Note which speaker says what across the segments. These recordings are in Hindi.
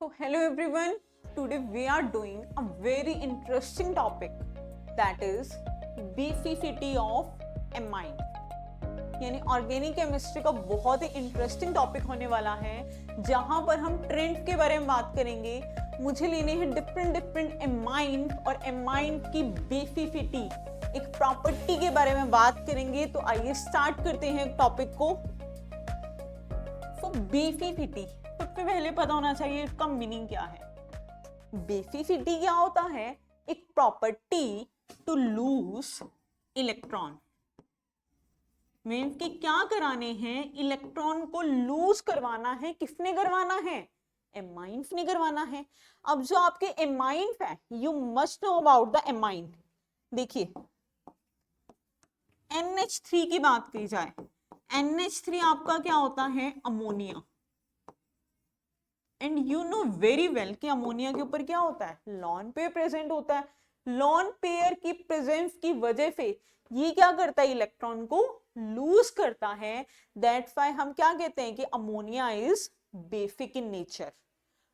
Speaker 1: So hello everyone, today we are doing a very interesting topic that is basicity of amine. यानी ऑर्गेनिक केमिस्ट्री का बहुत ही इंटरेस्टिंग टॉपिक होने वाला है जहां पर हम ट्रेंड के बारे में बात करेंगे। मुझे लेने हैं डिफरेंट एमाइन और एमाइन की बेसिसिटी, एक प्रॉपर्टी के बारे में बात करेंगे। तो आइए स्टार्ट करते हैं टॉपिक को। बेसिसिटी सबसे पहले पता होना चाहिए इसका मीनिंग क्या है। बेसिसिटी क्या होता है? एक property to lose electron. Means कि क्या कराने हैं? इलेक्ट्रॉन को लूज करवाना है। किसने करवाना है? एमाइन्स ने करवाना है। अब जो आपके एमाइन्स है, you must know about the amine. देखिए NH3 की बात की जाए, NH3 आपका क्या होता है? Ammonia. And you know very well कि अमोनिया के ऊपर क्या होता है? लॉन पेयर प्रेजेंट होता है। लॉन पेयर की प्रेजेंस की वजह से ये क्या करता है? इलेक्ट्रॉन को लूज करता है। दैट्स व्हाई हम क्या कहते हैं कि ammonia is basic in nature.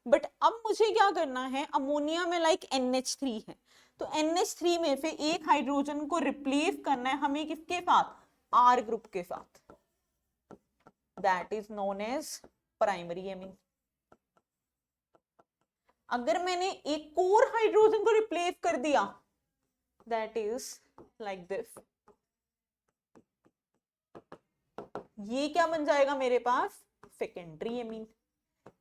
Speaker 1: But अब मुझे क्या करना है? अमोनिया में लाइक NH3 है, तो NH3 में से एक हाइड्रोजन को रिप्लेस करना है हमें किसके साथ? R ग्रुप के साथ। That is known as primary amine. अगर मैंने एक और हाइड्रोजन को रिप्लेस कर दिया, दैट इज लाइक दिस, ये क्या बन जाएगा मेरे पास? Secondary amine.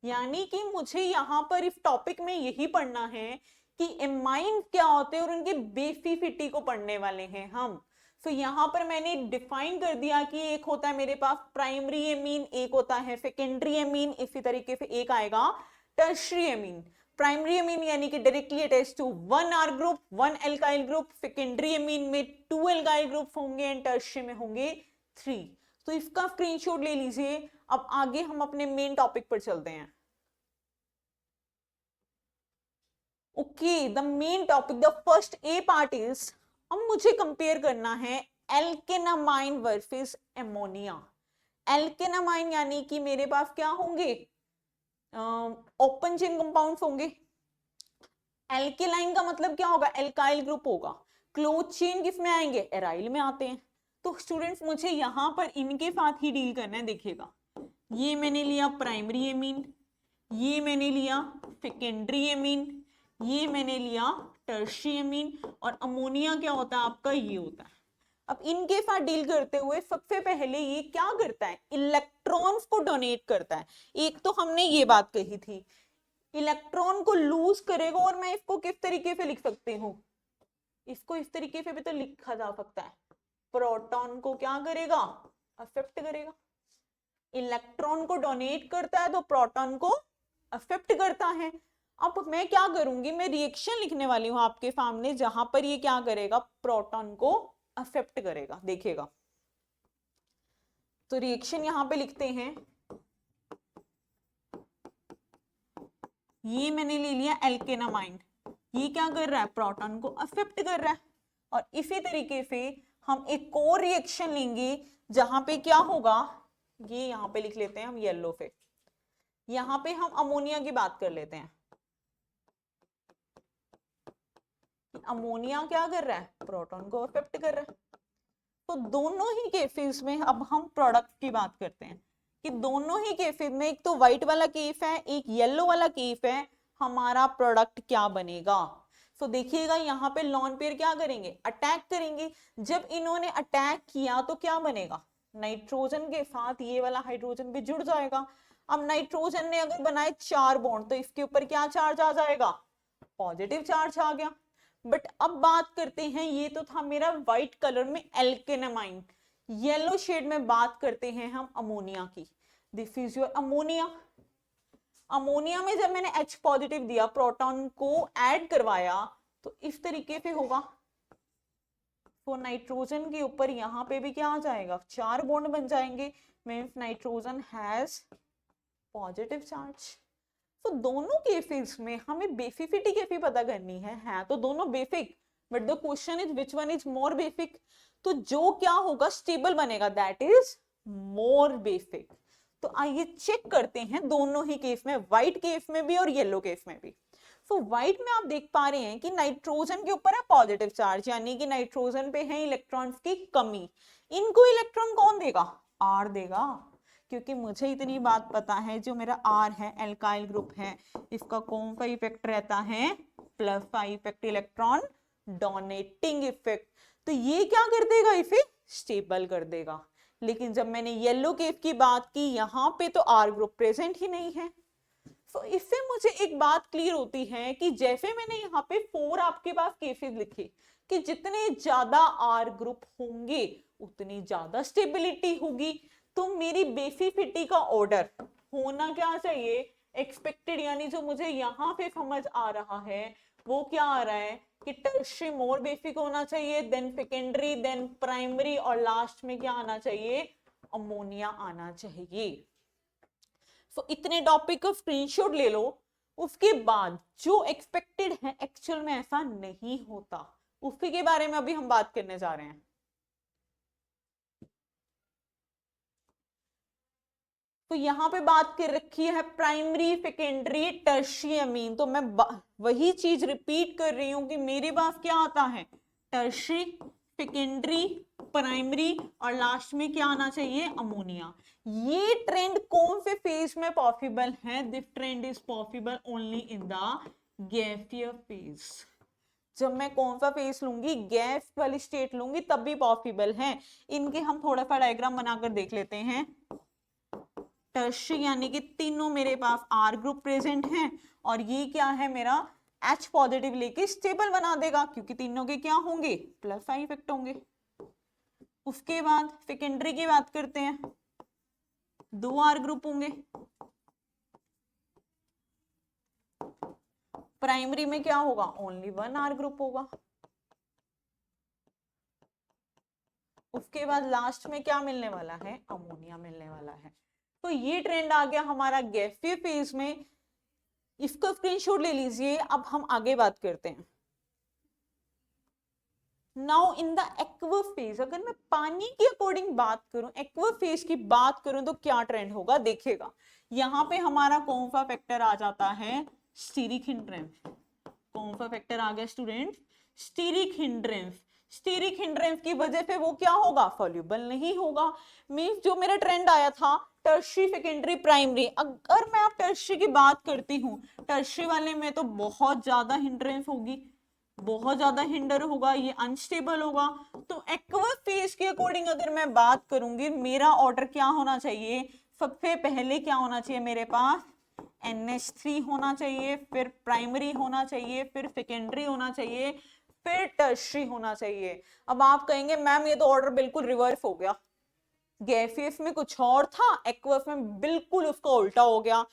Speaker 1: यानी कि मुझे यहां पर इस टॉपिक में यही पढ़ना है कि एमाइन क्या होते हैं और उनकी बेसिसिटी को पढ़ने वाले हैं हम। तो यहां पर मैंने डिफाइन कर दिया कि एक होता है मेरे पास प्राइमरी एमीन, एक होता है सेकेंडरी एमीन, इसी तरीके से एक आएगा टर्शियरी एमीन। प्राइमरी एमीन यानी कि directly attach to 1 R group 1 alkyl group. Secondary amine में 2 एल्काइल ग्रुप होंगे एंड टर्शियरी में होंगे 3। तो इसका स्क्रीनशॉट ले लीजिए। अब आगे हम अपने मेन टॉपिक पर चलते हैं। Okay, the main topic, the first A part is, अब मुझे कंपेयर करना है एल्केनामाइन वर्सेस एमोनिया। एल्केनामाइन यानी कि मेरे पास क्या होंगे? ओपन चेन कंपाउंड्स होंगे। एल्केलाइन का मतलब क्या होगा? एल्काइल ग्रुप होगा। क्लोज चेन किस में आएंगे? एराइल में आते हैं। तो स्टूडेंट्स मुझे यहां पर इनके साथ ही डील करना है। देखिएगा, ये मैंने लिया प्राइमरी एमीन, ये मैंने लिया सेकेंडरी एमीन, ये मैंने लिया टर्शियरी एमीन, और अमोनिया क्या होता है आपका? ये होता है। अब इनके साथ डील करते हुए सबसे पहले ये क्या करता है? इलेक्ट्रॉन्स को डोनेट करता है। एक तो हमने ये बात कही थी, इलेक्ट्रॉन को लूज करेगा। और मैं इसको किस तरीके से लिख सकती हूँ? इसको इस तरीके से भी तो लिखा जा सकता है, प्रोटॉन को क्या करेगा? अफेक्ट करेगा। इलेक्ट्रॉन को डोनेट करता है तो प्रोटॉन को अफेक्ट करता है। अब मैं क्या करूंगी? मैं रिएक्शन लिखने वाली हूं आपके सामने जहां पर ये क्या करेगा? प्रोटॉन को अफेक्ट करेगा। देखिएगा, तो रिएक्शन यहां पे लिखते हैं। ये मैंने ले लिया एल्केनामाइन, ये क्या कर रहा है? प्रोटॉन को अफेक्ट कर रहा है। और इसी तरीके से हम एक और रिएक्शन लेंगे जहां पे क्या होगा? ये यहां पे लिख लेते हैं हम येलो से। यहां पे हम अमोनिया की बात कर लेते हैं। अमोनिया क्या कर रहा है? प्रोटॉन को अफेक्ट कर रहा है। तो दोनों ही केसेस में अब हम प्रोडक्ट की बात करते हैं कि दोनों ही केसेस में, एक तो व्हाइट वाला केस है, एक येलो वाला केस है, हमारा प्रोडक्ट क्या बनेगा? तो देखिएगा यहाँ पे लॉन पेयर क्या करेंगे? अटैक करेंगे। जब इन्होंने अटैक किया तो क्या बनेगा? नाइट्रोजन के साथ ये वाला हाइड्रोजन भी जुड़ जाएगा। अब नाइट्रोजन ने अगर बनाए 4 बॉन्ड तो इसके ऊपर क्या चार्ज आ जाएगा? पॉजिटिव चार्ज आ गया। बट अब बात करते हैं, ये तो था मेरा व्हाइट कलर में एल्केनामाइन। येलो शेड में बात करते हैं हम अमोनिया की। This is your ammonia. Ammonia में जब मैंने H पॉजिटिव दिया, प्रोटॉन को ऐड करवाया, तो इस तरीके से होगा। तो नाइट्रोजन के ऊपर यहां पे भी क्या आ जाएगा? 4 बॉन्ड बन जाएंगे। Means nitrogen has positive charge. तो दोनों केसेस में हमें बेसिसिटी कैसे पता करनी है तो दोनों basic, but the question is which one is more basic. तो जो क्या होगा? स्टेबल बनेगा, दैट इज मोर बेसिक। तो आइए चेक करते हैं दोनों ही केस में, व्हाइट केस में भी और येलो केस में भी। तो व्हाइट में आप देख पा रहे हैं कि नाइट्रोजन के ऊपर है पॉजिटिव चार्ज, यानी कि नाइट्रोजन पे है इलेक्ट्रॉन्स की कमी। इनको इलेक्ट्रॉन कौन देगा? आर देगा, क्योंकि मुझे इतनी बात पता है जो मेरा आर है एल्काइल ग्रुप है, इसका कौन सा इफेक्ट रहता है? प्लस का इफेक्ट, इलेक्ट्रॉन डोनेटिंग इफेक्ट। तो ये क्या कर देगा? इसे स्टेबल कर देगा। लेकिन जब मैंने येलो केस की बात की, यहाँ पे तो आर ग्रुप प्रेजेंट ही नहीं है। तो इससे मुझे एक बात क्लियर होती है कि जैसे मैंने यहाँ पे 4 आपके पास केसेस लिखे कि जितने ज्यादा आर ग्रुप होंगे उतनी ज्यादा स्टेबिलिटी होगी। तो मेरी बेसिसिटी का ऑर्डर होना क्या चाहिए? एक्सपेक्टेड, यानी जो मुझे यहाँ पे समझ आ रहा है वो क्या आ रहा है कि टर्शियरी मोर बेसिक होना चाहिए, देन सेकेंडरी, देन प्राइमरी, और लास्ट में क्या आना चाहिए? अमोनिया आना चाहिए। तो इतने टॉपिक का स्क्रीनशॉट ले लो। उसके बाद जो एक्सपेक्टेड है एक्चुअल में ऐसा नहीं होता, उसी के बारे में अभी हम बात करने जा रहे हैं। तो यहां पे बात कर रखी है प्राइमरी, सेकेंडरी, टर्शियरी अमीन। तो मैं वही चीज रिपीट कर रही हूं कि मेरे पास क्या आता है? टर्शियरी, सेकेंडरी, प्राइमरी, और लास्ट में क्या आना चाहिए? अमोनिया। ये ट्रेंड कौन से फेज में पॉसिबल है? This trend is possible only in the gaseous phase. जब मैं कौन सा फेज लूंगी? गैस वाली स्टेट लूंगी, तब भी पॉसिबल है। इनके हम थोड़ा सा डायग्राम बनाकर देख लेते हैं। टर्शियरी यानी कि तीनों मेरे पास आर ग्रुप प्रेजेंट हैं, और ये क्या है मेरा? H पॉजिटिव लेके स्टेबल बना देगा, क्योंकि तीनों के क्या होंगे? प्लस आई इफेक्ट होंगे। उसके बाद सेकेंडरी की बात करते हैं, 2 आर ग्रुप होंगे। प्राइमरी में क्या होगा? ओनली 1 आर ग्रुप होगा। उसके बाद लास्ट में क्या मिलने वाला है? अमोनिया मिलने वाला है। तो ये ट्रेंड आ गया हमारा गैसीय फेज में। इसका स्क्रीनशॉट ले लीजिए। अब हम आगे बात करते हैं। Now in the aqueous phase, अगर मैं पानी के अकॉर्डिंग बात करूं, एक्वस फेज की बात करूं, तो क्या ट्रेंड होगा? देखिएगा, यहां पे हमारा कौन सा फैक्टर आ जाता है? Steric hindrance. कौन सा फैक्टर आ गया student? Steric hindrance. Steric hindrance की वजह से वो क्या होगा? सॉल्युबल नहीं होगा। मींस जो मेरा ट्रेंड आया था टर्शियरी, सेकेंडरी, प्राइमरी, अगर मैं आप टर्शियरी की बात करती हूँ, टर्शियरी वाले में तो बहुत ज्यादा हिंड्रेंस होगी, बहुत ज्यादा हिंडर होगा, ये अनस्टेबल होगा। तो एक्वस फेज के अकॉर्डिंग अगर मैं बात करूंगी, मेरा ऑर्डर क्या होना चाहिए? सबसे पहले क्या होना चाहिए मेरे पास? NH3 होना चाहिए, फिर प्राइमरी होना चाहिए, फिर सेकेंडरी होना चाहिए, फिर टर्शियरी होना चाहिए। अब आप कहेंगे मैम ये तो ऑर्डर बिल्कुल रिवर्स हो गया, गैसियस में कुछ और था, एक्वस में बिल्कुल उसका उल्टा हो गया।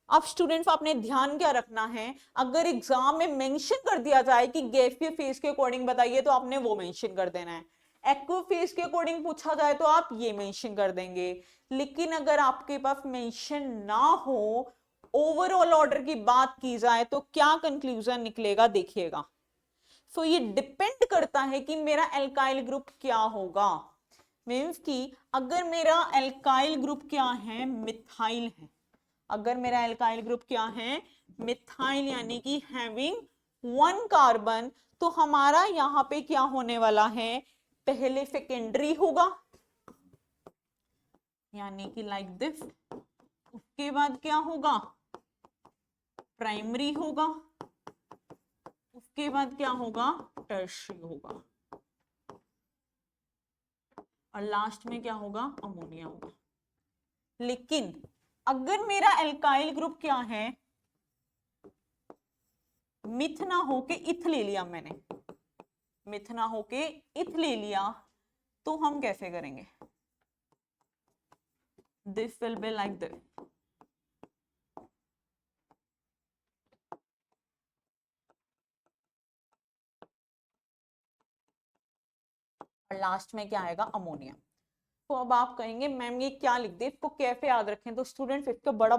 Speaker 1: अब स्टूडेंट्स आपने ध्यान क्या रखना है, अगर एग्जाम में मेंशन कर दिया जाए कि गैसीय फेज के अकॉर्डिंग बताइए, तो आपने वो मेंशन कर देना है। एक्वा फेज के अकॉर्डिंग पूछा जाए तो आप ये मेंशन कर देंगे। लेकिन अगर आपके पास मेंशन ना हो, ओवरऑल ऑर्डर की बात की जाए, तो क्या कंक्लूजन निकलेगा? देखिएगा। सो ये डिपेंड करता है कि मेरा एल्काइल ग्रुप क्या होगा। मीन्स कि अगर मेरा एल्काइल ग्रुप क्या है? मिथाइल है। अगर मेरा एल्काइल ग्रुप क्या है? मिथाइल, यानी कि हैविंग 1 कार्बन, तो हमारा यहां पे क्या होने वाला है? पहले सेकेंडरी होगा, यानी कि लाइक दिस। उसके बाद क्या होगा? प्राइमरी होगा। उसके बाद क्या होगा? टर्शियरी होगा। और लास्ट में क्या होगा? अमोनिया होगा। लेकिन अगर मेरा एल्काइल ग्रुप क्या है? मिथ ना होके इथ ले लिया मैंने, मिथ ना होके इथ ले लिया, तो हम कैसे करेंगे? This will be like this. और लास्ट में क्या आएगा? अमोनिया। तो अब आप कहेंगे मैम ये क्या लिख दे, इसको कैसे याद रखें? तो स्टूडेंट्स इसका बड़ा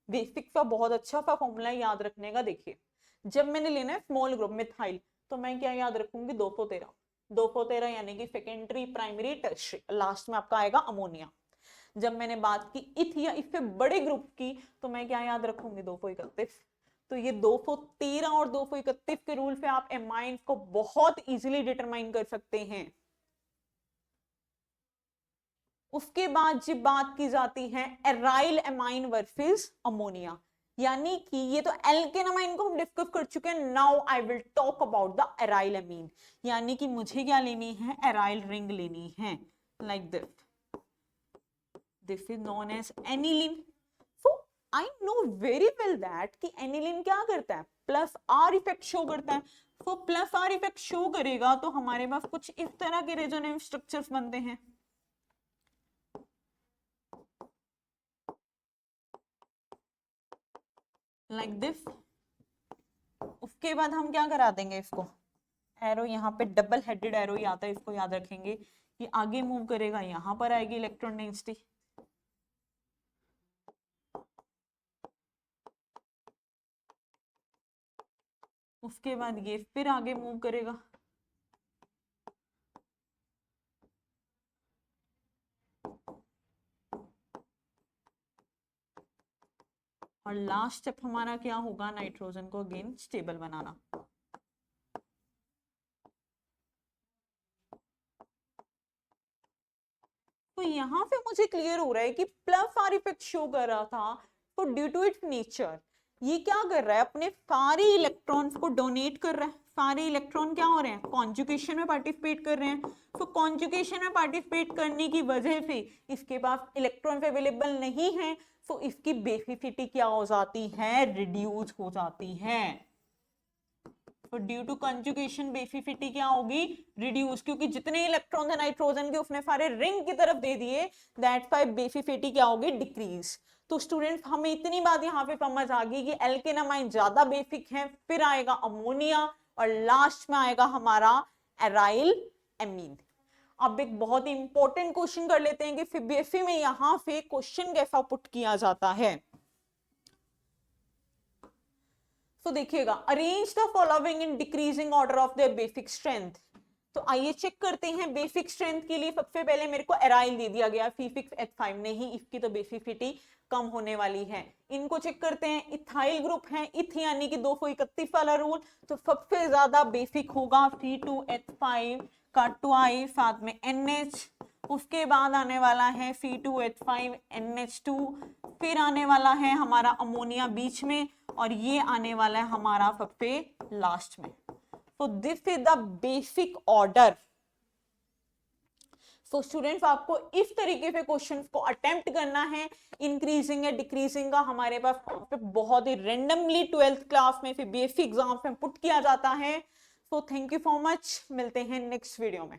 Speaker 1: बेसिक सा बहुत अच्छा सा फॉर्मूला याद रखने का। देखिए, जब मैंने लेना है स्मॉल ग्रुप मिथाइल, तो मैं क्या याद रखूंगी? 213। 213 यानी कि सेकेंडरी, प्राइमरी, टर्शियरी, लास्ट में आपका आएगा अमोनिया। जब मैंने बात की इथ या इससे बड़े ग्रुप की तो मैं क्या याद रखूंगी 231। तो ये 213 और 231 के रूल से आप एमाइन को बहुत इजीली डिटरमाइन कर सकते हैं। उसके बाद जब बात की जाती है एराइल एमाइन वर्सेस अमोनिया, यानी कि ये तो एल्केन अमाइन को हम डिस्कस कर चुके हैं। Now I will talk about the एराइल अमीन, यानी कि मुझे क्या लेनी है, एराइल रिंग लेनी है, like this is known as aniline. So I know very well that कि एनिलीन क्या करता है, प्लस आर इफेक्ट शो करता है। तो प्लस आर इफेक्ट शो करेगा तो हमारे पास कुछ इस तरह के रेजोनेंस स्ट्रक्चर्स बनते हैं, लाइक दिस। उसके बाद हम क्या करा देंगे इसको, एरो यहाँ पे डबल हेडेड एरो ही आता है, इसको याद रखेंगे कि आगे मूव करेगा, यहाँ पर आएगी इलेक्ट्रॉन डेंसिटी। उसके बाद ये फिर आगे मूव करेगा, और लास्ट स्टेप हमारा क्या होगा, नाइट्रोजन को अगेन स्टेबल बनाना। तो यहाँ पे मुझे क्लियर हो रहा है कि प्लस आर इफेक्ट शो कर रहा था, तो ड्यू टू इट्स नेचर ये क्या कर रहा है, अपने सारे इलेक्ट्रॉन्स को डोनेट कर रहा है। सारे इलेक्ट्रॉन क्या हो रहे हैं, कॉन्जुगेशन में पार्टिसिपेट कर रहे हैं। तो कॉन्जुगेशन में पार्टिसिपेट करने की वजह से इसके पास इलेक्ट्रॉन अवेलेबल नहीं है, तो इसकी बेसिसिटी क्या हो जाती है, रिड्यूस हो जाती है। तो ड्यू टू कंजुगेशन बेसिसिटी क्या होगी, रिड्यूस, क्योंकि जितने इलेक्ट्रॉन है नाइट्रोजन के उसने सारे रिंग की तरफ दे दिए, दैट फाइव बेसिसिटी क्या होगी, डिक्रीज। तो स्टूडेंट हमें इतनी बात यहाँ पे समझ आ गई कि एल्केन अमाइन ज्यादा बेसिक है, फिर आएगा अमोनिया और लास्ट में आएगा हमारा एराइल एमीन। अब एक बहुत ही इंपॉर्टेंट क्वेश्चन कर लेते हैं कि सीबीएसई में यहाँ पे क्वेश्चन कैसा पुट किया जाता है। तो देखिएगा, arrange the following in decreasing order of their basic strength. तो आइए चेक करते हैं बेसिक स्ट्रेंथ के लिए। सबसे पहले मेरे को एराइल दे दिया गया C6H5 नहीं, इसकी तो बेसिसिटी कम होने वाली है। इनको चेक करते हैं, इथाइल ग्रुप है, इथ यानी कि 231 वाला रूल, तो सबसे ज्यादा बेसिक होगा C2H5 का ट्वाइस, साथ में NH। उसके बाद आने वाला है C2H5 NH2, फिर आने वाला है हमारा अमोनिया बीच में, और ये आने वाला है हमारा सबसे लास्ट में। तो this is the basic order. So students आपको इस तरीके से क्वेश्चंस को अटेम्प्ट करना है। इंक्रीजिंग या डिक्रीजिंग का हमारे पास बहुत ही रेंडमली 12th क्लास में फिर बेसिक एग्जाम में पुट किया जाता है। So thank you so much, मिलते हैं नेक्स्ट वीडियो में।